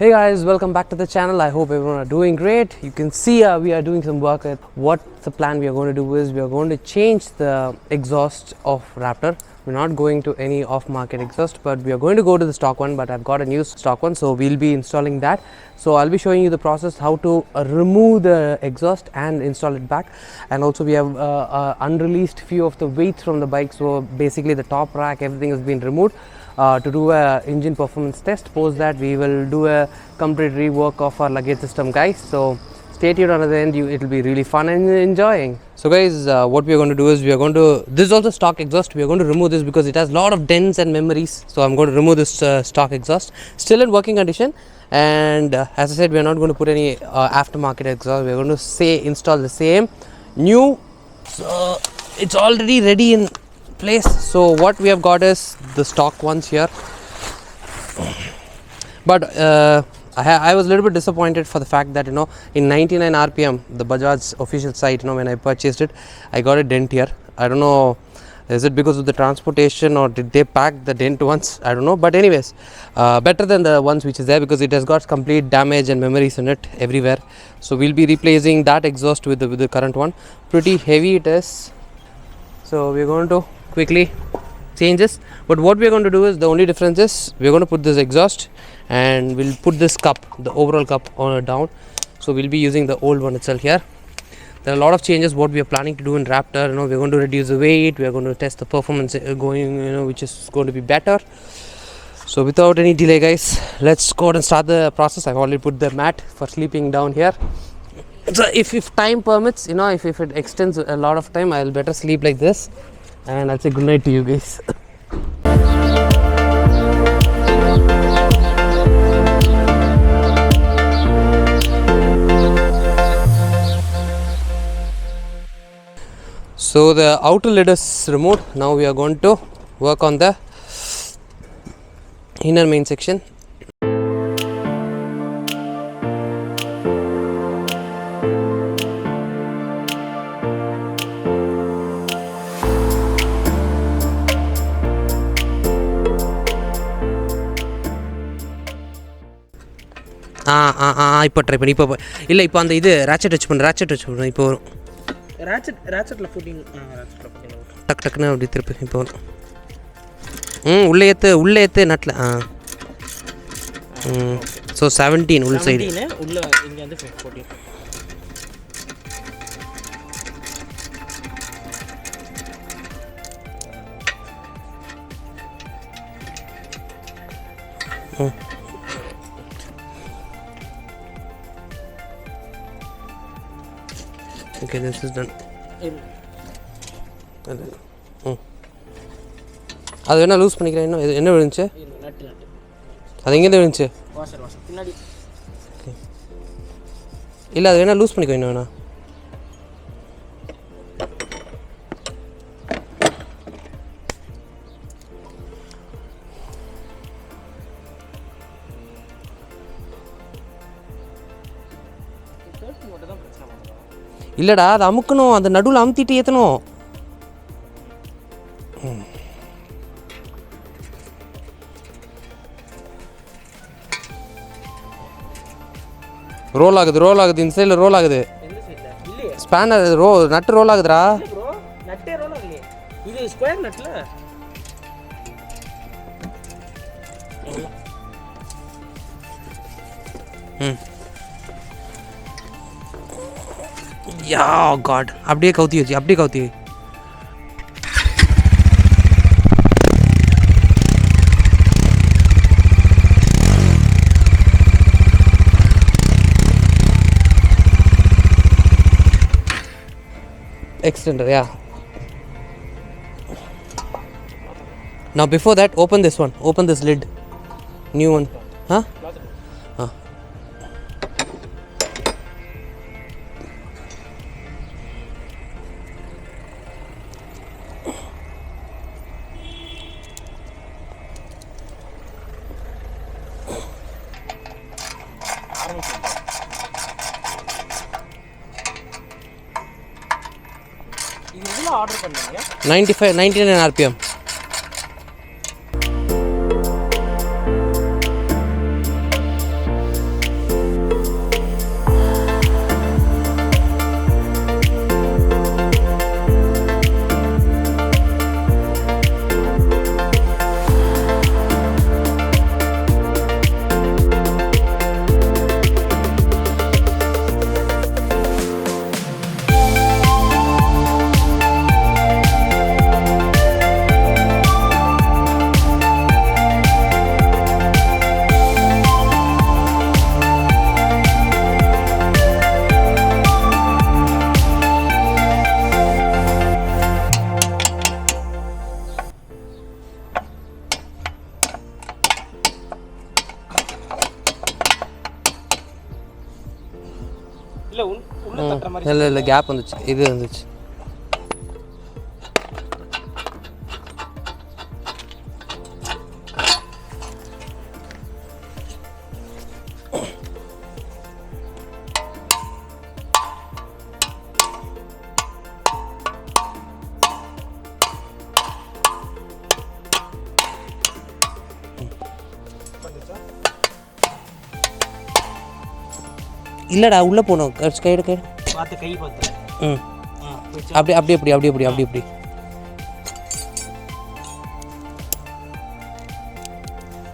Hey guys, welcome back to the channel. I hope everyone are doing great. You can see we are doing some work. What the plan we are going to do is we are going to change the exhaust of Raptor. We're not going to any off-market exhaust, but we are going to go to the stock one. But I've got a new stock one, so we'll be installing that. So I'll be showing you the process how to remove the exhaust and install it back. And also we have unreleased few of the weights from the bike. So basically the top rack, everything has been removed. To do a engine performance test. Post that we will do a complete rework of our luggage system, guys. So stay tuned until the end. It will be really fun and enjoying. So guys, what we are going to do is we are going to, this is also stock exhaust. We are going to remove this because it has a lot of dents and memories. So I'm going to remove this stock exhaust, still in working condition. And as I said, we are not going to put any aftermarket exhaust. We are going to install the same new. So it's already ready in place. So what we have got is the stock ones here, but I was a little bit disappointed for the fact that in 99 rpm, the Bajaj official site, when I purchased it, I got a dent here. I don't know, is it because of the transportation or did they pack the dent ones? I don't know, but anyways, better than the ones which is there because it has got complete damage and memories in it everywhere. So we'll be replacing that exhaust with the current one. Pretty heavy it is, so we're going to quickly change this. But what we're going to do is, the only difference is we're going to put this exhaust and we'll put this cup, the overall cup, on down. So we'll be using the old one itself here. There are a lot of changes what we are planning to do in Raptor. We're going to reduce the weight, we're going to test the performance going, which is going to be better. So without any delay, guys, let's go and start the process. I've already put the mat for sleeping down here. So if time permits, if it extends a lot of time, I'll better sleep like this. And I'll say good night to you guys. So the outer lid is removed. Now we are going to work on the inner main section. இப்போ try பண்ணி இப்போ இல்லை இப்போ அந்த இது ratchet வச்சு பண்ண இப்போ வரும். ராட்செட்டில் ஃபுட்டிங் டக்குன்னு அப்படி திருப்பி இப்போ வரும். உள்ளே ஏற்று நட்டில் ஸோ 17 உள் சைடு உள்ள இங்கே வந்து 14. Okay, this is done. அது வேணா லூஸ் பண்ணிக்கிறேன். இன்னும் என்ன விழுந்துச்சு? அது எங்கேருந்து விழுந்துச்சு? இல்லை அது வேணா லூஸ் பண்ணிக்கோ. இன்னும் வேணா இல்லைடா, அதை அமுக்கணும், அந்த நடுவில் அமுத்திட்டு ஏற்றணும். ரோல் ஆகுது இந்த சைடில் ரோல் ஆகுது. ஸ்பேனர் நட்டு ரோல் ஆகுதுடா. நட்டே ரோல் ஆகலையே, இது ஸ்கொயர் நட்டில். யா காட், அப்படியே கவுத்தி வச்சு extender, yeah. Now before that, open this lid, new one, huh? இது எவ்வளவு ஆர்டர் பண்ணீங்க? 99 rpm. இல்ல உள்ள தட்டற மாதிரி இல்ல கேப் வந்துச்சு இது வந்துச்சு இல்லடா உள்ள போணும் கைடு பாத்து கை பாத்து அப்படி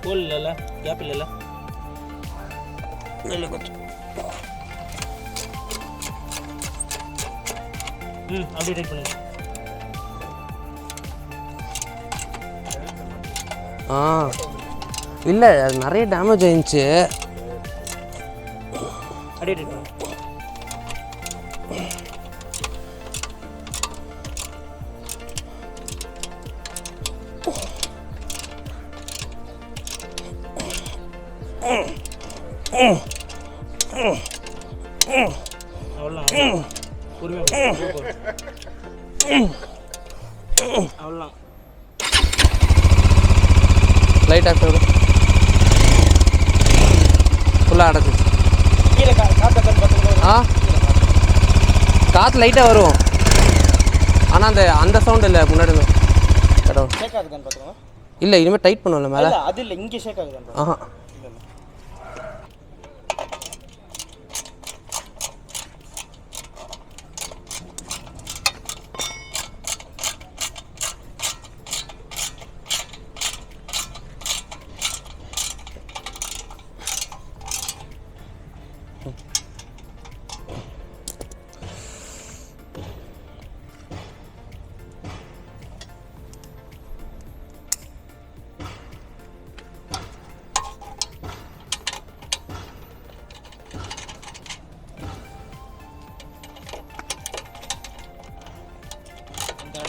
ஹோல் இல்லல கேப் இல்லல கொஞ்சம் அப்படியே டைட் பண்ணுங்க இல்ல அது நிறைய டேமேஜ் ஆயிடுச்சு அப்படியே டைட் பண்ணுங்க அவ்வளோதான் அவ்வளோதான் லைட் ஆஃப் ஃபுல்லாக அடைச்சிச்சு கீழே காற்று லைட்டாக வரும் ஆனால் அந்த சவுண்ட் இல்லை முன்னாடி ஷேக் ஆகுதான்னு பார்த்துக்கோங்க இல்லை இனிமேல் டைட் பண்ணுவோம்ல மேலே அது இல்லை இங்கே ஷேக் ஆகுதான்னு ஆஹா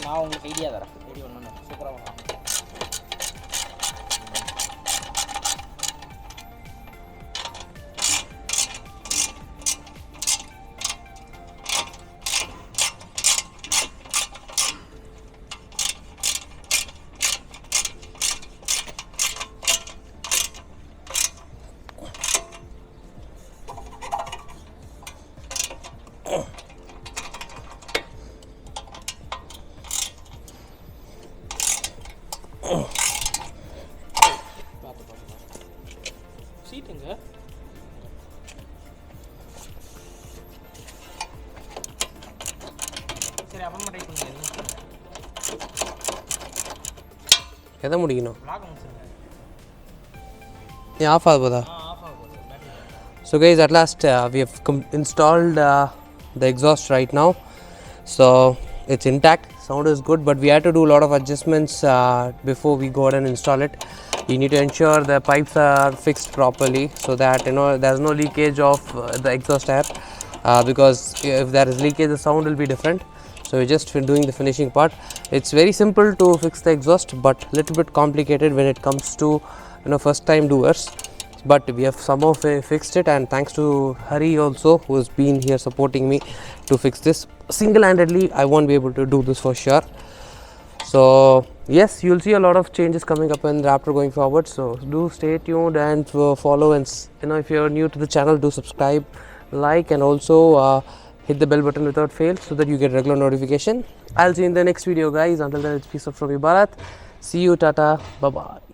நான் உங்களுக்கு ஐடியா தரேன் ஐடியா ஒன்று சூப்பராக பண்ணலாம் சீட்டுங்க சரி அப்புறமா டைப் பண்ணுங்க எதை முடிக்கணும் லாக் முடிச்சுங்க ஆஃப் ஆகுதா ஆஃப் ஆகுது So guys, at last we have installed the exhaust right now, so it's intact, sound is good, but we had to do a lot of adjustments before we go ahead and install it. You need to ensure the pipes are fixed properly so that there's no leakage of the exhaust air, because if there is leakage the sound will be different. So we're just doing the finishing part. It's very simple to fix the exhaust but little bit complicated when it comes to first time doers, but we have somehow fixed it, and thanks to Hari also, who has been here supporting me to fix this. Single-handedly I won't be able to do this for sure. So yes, you'll see a lot of changes coming up in Raptor going forward, so do stay tuned and follow, and if you're new to the channel, do subscribe, like, and also hit the bell button without fail so that you get regular notification. I'll see you in the next video guys. Until then, it's peace out from me, Bharat. See you, tata, bye bye.